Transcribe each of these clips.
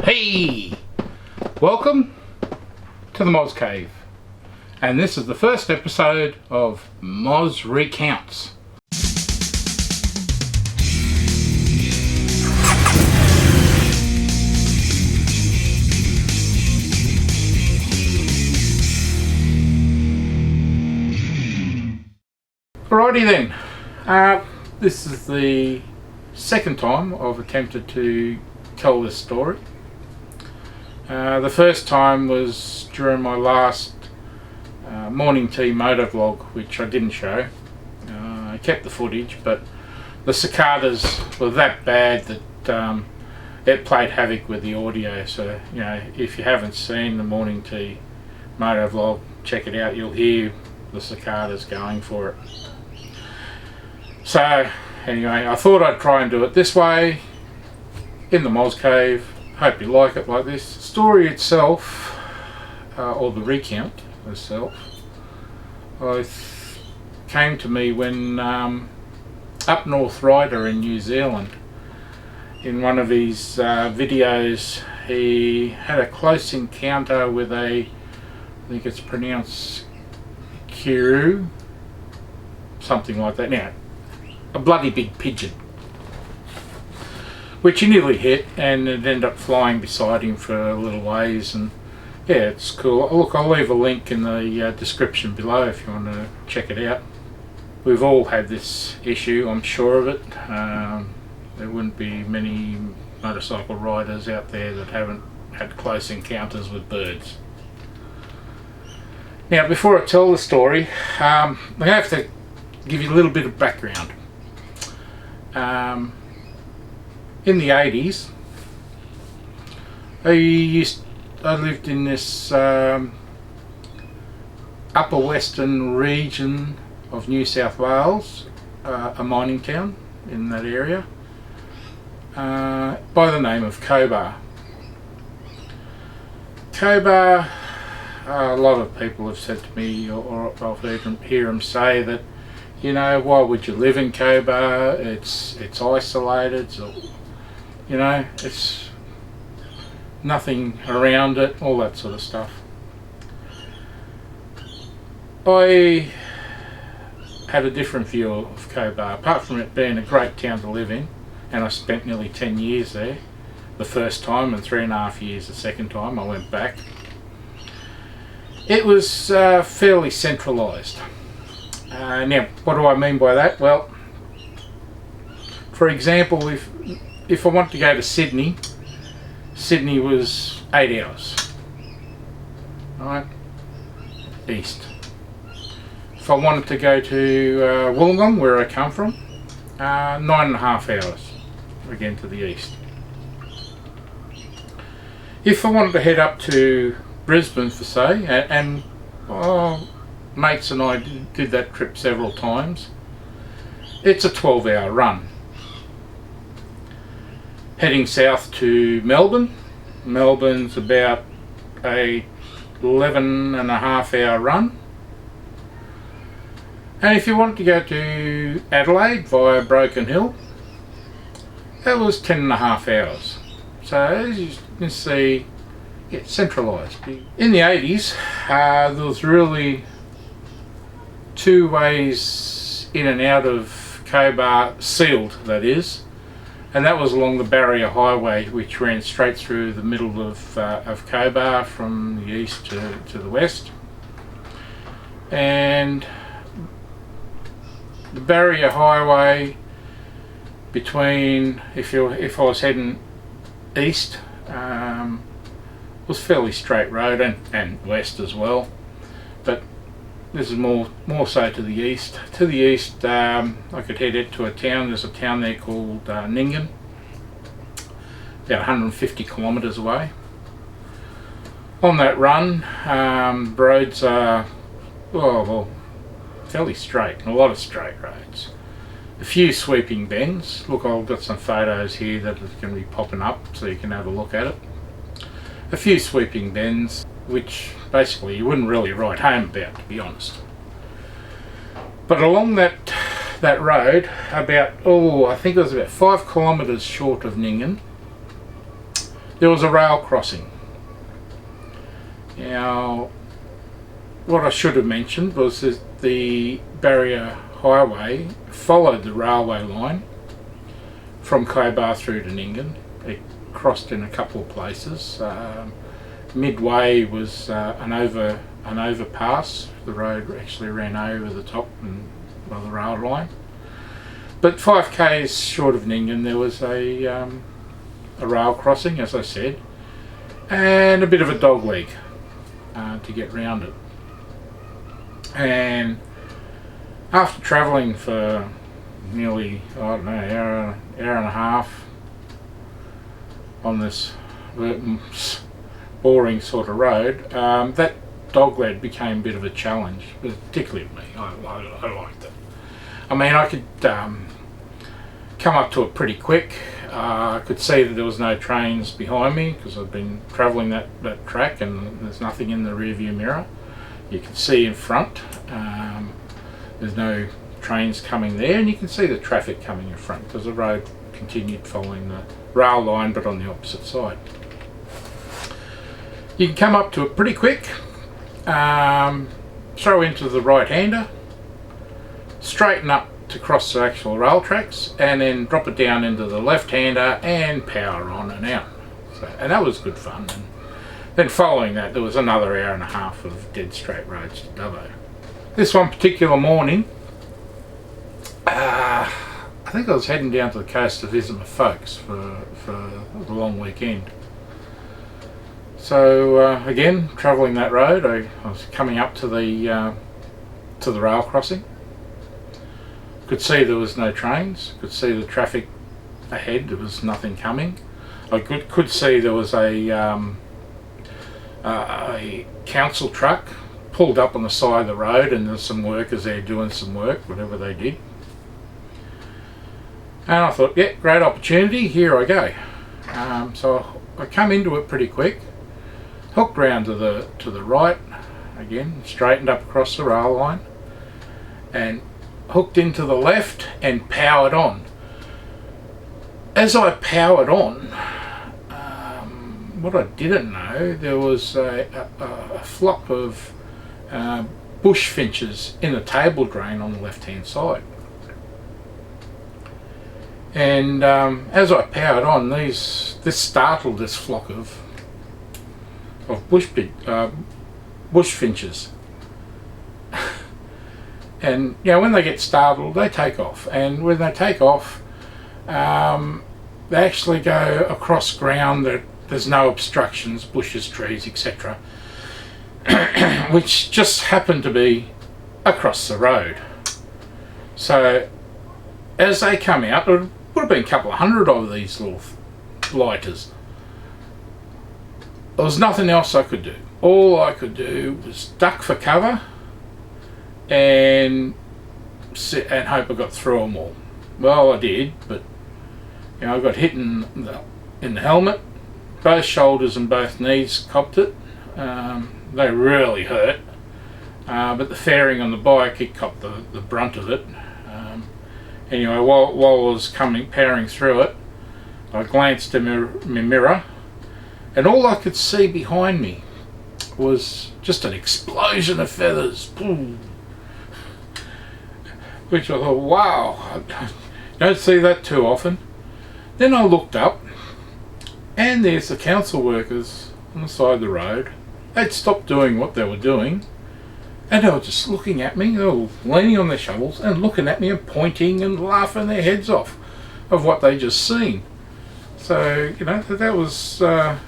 Hey! Welcome to the Moz Cave, and this is the first episode of Moz Recounts. Alrighty then, this is the second time I've attempted to tell this story. The first time was during my last morning tea motor vlog, which I didn't show. I kept the footage, but the cicadas were that bad that it played havoc with the audio. So, you know, if you haven't seen the morning tea motor vlog, check it out. You'll hear the cicadas going for it. So, anyway, I thought I'd try and do it this way in the Moz Cave. Hope you like it like this. The story itself, or the recount itself, came to me when up North Rider in New Zealand, in one of his videos, he had a close encounter with I think it's pronounced Kereru, something like that. Now, a bloody big pigeon, which he nearly hit, and it ended up flying beside him for a little ways. And yeah, it's cool. Look, I'll leave a link in the description below if you want to check it out. We've all had this issue, I'm sure of it. There wouldn't be many motorcycle riders out there that haven't had close encounters with birds. Now, before I tell the story, I have to give you a little bit of background. In the 80s, I lived in this upper western region of New South Wales, a mining town in that area, by the name of Cobar. Cobar, a lot of people have said to me, or I've heard them say that, you know, why would you live in Cobar? It's isolated. So, you know, it's nothing around it, all that sort of stuff. I had a different view of Cobar, apart from it being a great town to live in, and I spent nearly 10 years there the first time, and 3.5 years the second time I went back. It was fairly centralised. Now, what do I mean by that? Well, for example, if I want to go to Sydney, Sydney was 8 hours, right, east. If I wanted to go to Wollongong, where I come from, 9.5 hours, again to the east. If I wanted to head up to Brisbane, for say, and mates and I did that trip several times, it's a 12-hour run. Heading south to Melbourne. Melbourne's about a 11.5-hour run. And if you want to go to Adelaide via Broken Hill, that was 10.5 hours. So as you can see, it's centralised. In the 80s, there was really two ways in and out of Cobar, sealed that is, and that was along the Barrier Highway, which ran straight through the middle of Cobar from the east to the west. And the Barrier Highway between, if I was heading east, was fairly straight road, and west as well, but this is more so to the east. To the east, I could head it to a town. There's a town there called Ningen, about 150 kilometres away. On that run, roads are well fairly straight, and a lot of straight roads. A few sweeping bends. Look, I've got some photos here that are going to be popping up so you can have a look at it. A few sweeping bends, which basically you wouldn't really write home about, to be honest. But along that road, about, I think it was about 5 kilometres short of Nyngan, there was a rail crossing. Now, what I should have mentioned was that the barrier highway followed the railway line from Cobar through to Nyngan. It crossed in a couple of places. Midway was an overpass. The road actually ran over the top and by the rail line. But 5 k's short of Nyngan there was a rail crossing, as I said, and a bit of a dog leg to get round it. And after travelling for nearly, hour and a half on this boring sort of road, that dogleg became a bit of a challenge, particularly to me. I liked it. I mean, I could come up to it pretty quick. I could see that there was no trains behind me because I've been travelling that track and there's nothing in the rear view mirror. You can see in front. There's no trains coming there, and you can see the traffic coming in front because the road continued following the rail line but on the opposite side. You can come up to it pretty quick, throw into the right-hander, straighten up to cross the actual rail tracks, and then drop it down into the left-hander and power on and out. And that was good fun. And then following that there was another hour and a half of dead straight roads to Dubbo. This one particular morning, I think I was heading down to the coast to visit my folks for the long weekend. So again, travelling that road, I was coming up to the rail crossing. Could see there was no trains. Could see the traffic ahead. There was nothing coming. I could see there was a council truck pulled up on the side of the road, and there's some workers there doing some work, whatever they did. And I thought, yeah, great opportunity, here I go. So I come into it pretty quick, hooked round to the right, again, straightened up across the rail line, and hooked into the left and powered on. As I powered on, what I didn't know, there was a flock of bush finches in the table drain on the left hand side. And as I powered on, this startled this flock of bush finches. And you know, when they get startled, they take off, and when they take off, they actually go across ground that there's no obstructions, bushes, trees, etc., which just happened to be across the road. So as they come out, there would have been a couple of hundred of these little blighters. There was nothing else I could do. All I could do was duck for cover and sit and hope I got through them all. Well, I did, but you know, I got hit in the helmet. Both shoulders and both knees copped it. They really hurt, but the fairing on the bike, it copped the brunt of it. Anyway, while I was powering through it, I glanced at my mirror, and all I could see behind me was just an explosion of feathers. Boom. Which I thought, wow, I don't see that too often. Then I looked up, and there's the council workers on the side of the road. They'd stopped doing what they were doing, and they were just looking at me. They were leaning on their shovels and looking at me and pointing and laughing their heads off of what they just seen. So, you know, that was, when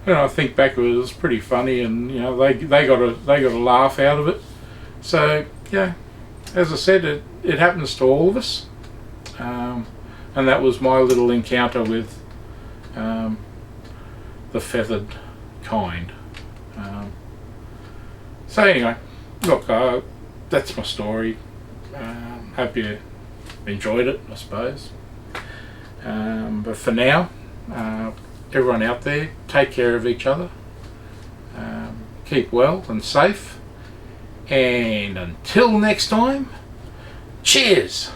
I think back, it was pretty funny, and you know, they got a laugh out of it. So yeah, as I said, it happens to all of us, and that was my little encounter with the feathered kind. So anyway, look, that's my story. hope you enjoyed it, I suppose. But for now, everyone out there, take care of each other. Keep well and safe. And until next time, cheers!